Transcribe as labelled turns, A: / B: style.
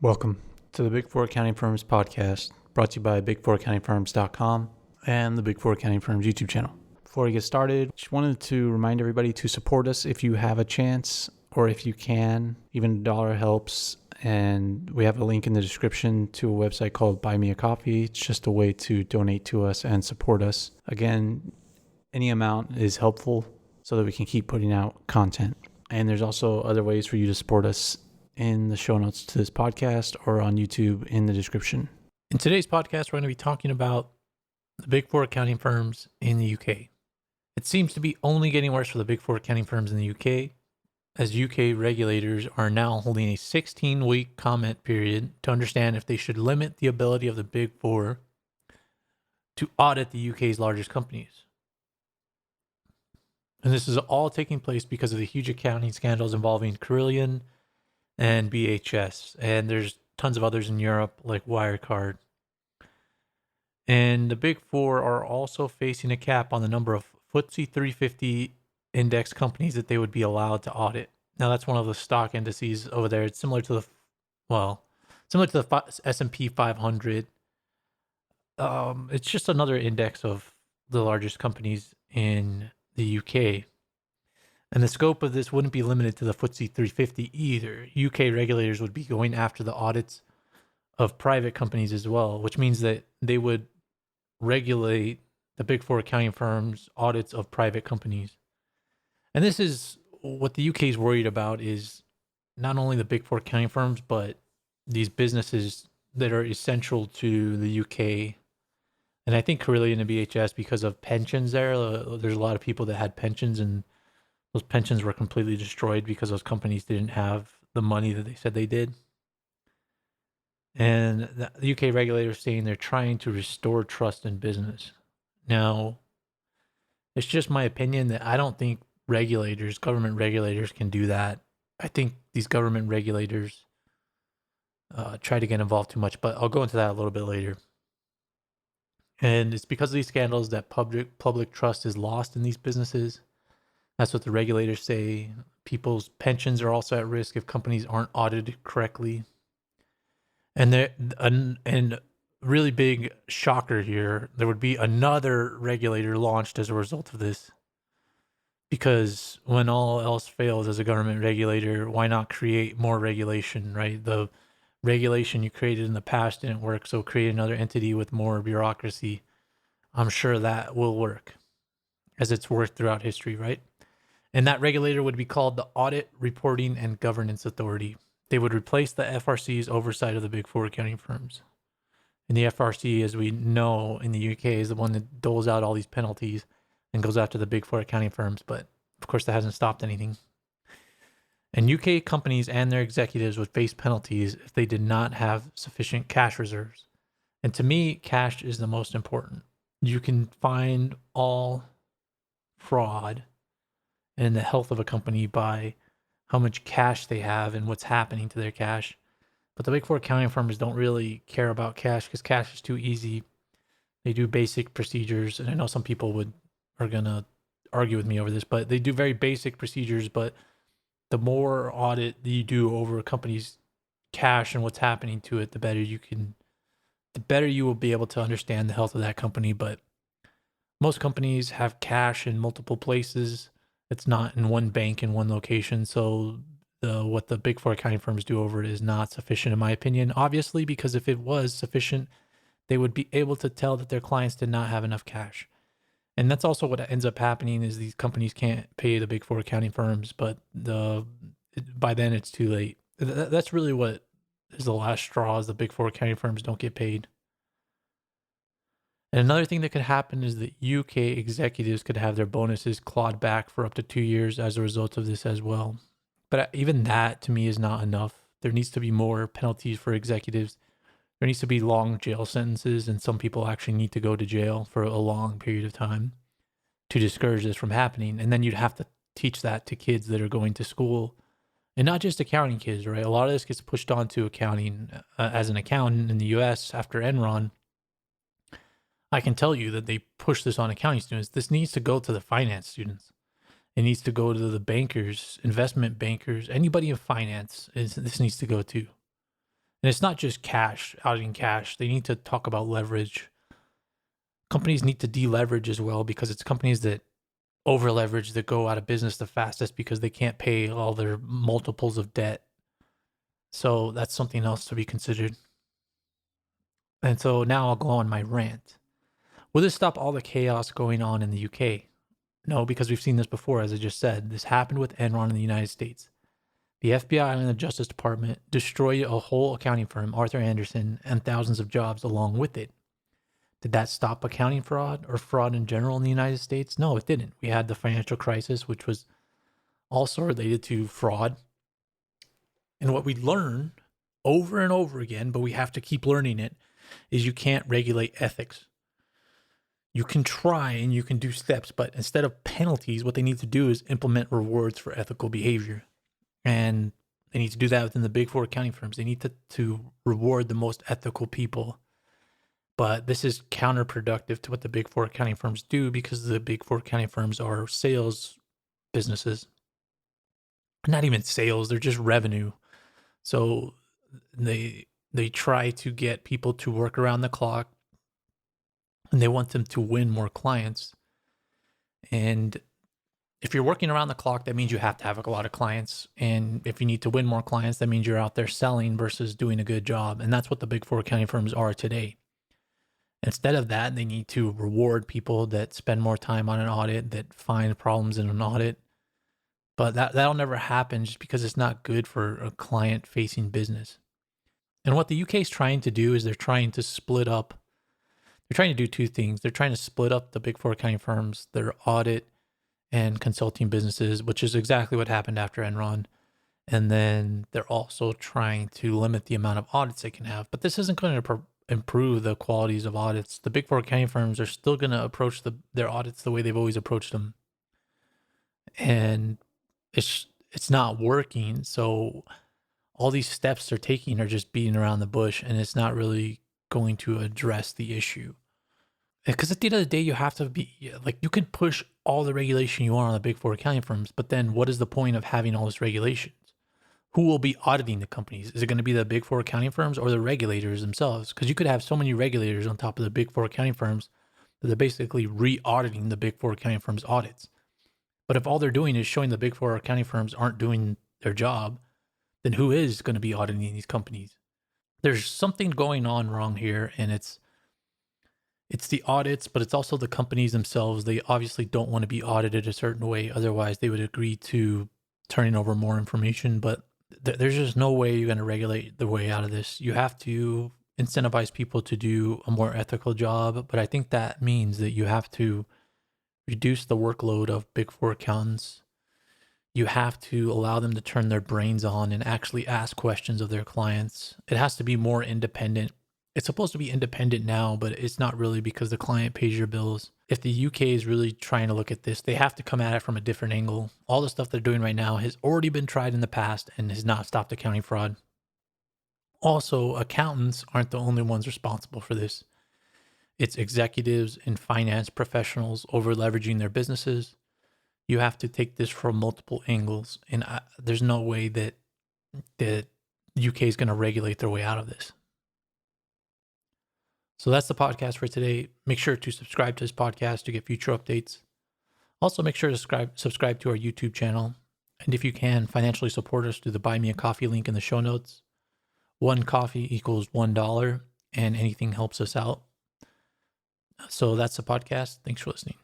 A: Welcome to the Big Four Accounting Firms podcast, brought to you by big4accountingfirms.com and the Big Four Accounting Firms YouTube channel. Before we get started, just wanted to remind everybody to support us if you have a chance or if you can. Even $1 helps, and we have a link in the description to a website called Buy Me a Coffee. It's just a way to donate to us and support us. Again, any amount is helpful so that we can keep putting out content. And there's also other ways for you to support us in the show notes to this podcast or on YouTube in the description. In today's podcast, we're going to be talking about the Big Four accounting firms in the UK. It seems to be only getting worse for the Big Four accounting firms in the UK, as UK regulators are now holding a 16-week comment period to understand if they should limit the ability of the Big Four to audit the UK's largest companies. And this is all taking place because of the huge accounting scandals involving Carillion and BHS, and there's tons of others in Europe like Wirecard. And the Big Four are also facing a cap on the number of FTSE 350 index companies that they would be allowed to audit. Now that's one of the stock indices over there. It's similar to the S&P 500. It's just another index of the largest companies in the UK. And the scope of this wouldn't be limited to the FTSE 350 either. UK regulators would be going after the audits of private companies as well, which means that they would regulate the Big Four accounting firms' audits of private companies. And this is what the UK is worried about, is not only the Big Four accounting firms, but these businesses that are essential to the UK. And I think Carillion and BHS, because of pensions there's a lot of people that had pensions, and those pensions were completely destroyed because those companies didn't have the money that they said they did. And the UK regulators saying they're trying to restore trust in business. Now, it's just my opinion that I don't think government regulators can do that. I think these government regulators try to get involved too much, but I'll go into that a little bit later. And it's because of these scandals that public trust is lost in these businesses. That's what the regulators say. People's pensions are also at risk if companies aren't audited correctly. And really big shocker here, there would be another regulator launched as a result of this. Because when all else fails as a government regulator, why not create more regulation, right? The regulation you created in the past didn't work, so create another entity with more bureaucracy. I'm sure that will work, as it's worked throughout history, right? And that regulator would be called the Audit, Reporting, and Governance Authority. They would replace the FRC's oversight of the Big Four accounting firms. And the FRC, as we know in the UK, is the one that doles out all these penalties and goes after the Big Four accounting firms. But of course, that hasn't stopped anything. And UK companies and their executives would face penalties if they did not have sufficient cash reserves. And to me, cash is the most important. You can find all fraud and the health of a company by how much cash they have and what's happening to their cash. But the Big Four accounting firms don't really care about cash because cash is too easy. They do basic procedures, and I know some people are going to argue with me over this, but they do very basic procedures. But the more audit that you do over a company's cash and what's happening to it, the better you will be able to understand the health of that company. But most companies have cash in multiple places. It's not in one bank in one location. So what the Big Four accounting firms do over it is not sufficient, in my opinion, obviously, because if it was sufficient, they would be able to tell that their clients did not have enough cash. And that's also what ends up happening, is these companies can't pay the Big Four accounting firms, but by then it's too late. That's really what is the last straw, is the Big Four accounting firms don't get paid. And another thing that could happen is that UK executives could have their bonuses clawed back for up to 2 years as a result of this as well. But even that, to me, is not enough. There needs to be more penalties for executives. There needs to be long jail sentences, and some people actually need to go to jail for a long period of time to discourage this from happening. And then you'd have to teach that to kids that are going to school, and not just accounting kids, right? A lot of this gets pushed onto accounting. As an accountant in the US after Enron, I can tell you that they push this on accounting students. This needs to go to the finance students. It needs to go to the bankers, investment bankers, anybody in finance. This needs to go to. And it's not just cash, auditing cash. They need to talk about leverage. Companies need to deleverage as well, because it's companies that over leverage that go out of business the fastest because they can't pay all their multiples of debt. So that's something else to be considered. And so now I'll go on my rant. Will this stop all the chaos going on in the UK? No, because we've seen this before, as I just said. This happened with Enron in the United States. The FBI and the Justice Department destroyed a whole accounting firm, Arthur Andersen, and thousands of jobs along with it. Did that stop accounting fraud or fraud in general in the United States? No, it didn't. We had the financial crisis, which was also related to fraud. And what we learn over and over again, but we have to keep learning it, is you can't regulate ethics. You can try and you can do steps, but instead of penalties, what they need to do is implement rewards for ethical behavior. And they need to do that within the big four accounting firms. They need to reward the most ethical people. But this is counterproductive to what the big four accounting firms do, because the big four accounting firms are sales businesses. Not even sales, they're just revenue. So they try to get people to work around the clock, and they want them to win more clients. And if you're working around the clock, that means you have to have a lot of clients. And if you need to win more clients, that means you're out there selling versus doing a good job. And that's what the big four accounting firms are today. Instead of that, they need to reward people that spend more time on an audit, that find problems in an audit. But that'll never happen, just because it's not good for a client-facing business. And what the UK is trying to do is they're trying to split up. They're trying to do two things. They're trying to split up the big four accounting firms, their audit and consulting businesses, which is exactly what happened after Enron. And then they're also trying to limit the amount of audits they can have. But this isn't going to improve the qualities of audits. The big four accounting firms are still going to approach their audits the way they've always approached them. And it's not working. So all these steps they're taking are just beating around the bush, and it's not really going to address the issue. Because at the end of the day, you have to be like, you can push all the regulation you want on the big four accounting firms, but then what is the point of having all this regulations? Who will be auditing the companies? Is it going to be the big four accounting firms or the regulators themselves? Because you could have so many regulators on top of the big four accounting firms that they're basically re-auditing the big four accounting firms' audits. But if all they're doing is showing the big four accounting firms aren't doing their job, then who is going to be auditing these companies? There's something going on wrong here, and it's the audits, but it's also the companies themselves. They obviously don't want to be audited a certain way. Otherwise, they would agree to turning over more information. But there's just no way you're going to regulate the way out of this. You have to incentivize people to do a more ethical job. But I think that means that you have to reduce the workload of big four accountants. You have to allow them to turn their brains on and actually ask questions of their clients. It has to be more independent. It's supposed to be independent now, but it's not really, because the client pays your bills. If the UK is really trying to look at this, they have to come at it from a different angle. All the stuff they're doing right now has already been tried in the past and has not stopped accounting fraud. Also, accountants aren't the only ones responsible for this. It's executives and finance professionals over leveraging their businesses. You have to take this from multiple angles, and there's no way that the UK is going to regulate their way out of this. So that's the podcast for today. Make sure to subscribe to this podcast to get future updates. Also, make sure to subscribe to our YouTube channel. And if you can, financially support us through the Buy Me a Coffee link in the show notes. One coffee equals $1, and anything helps us out. So that's the podcast. Thanks for listening.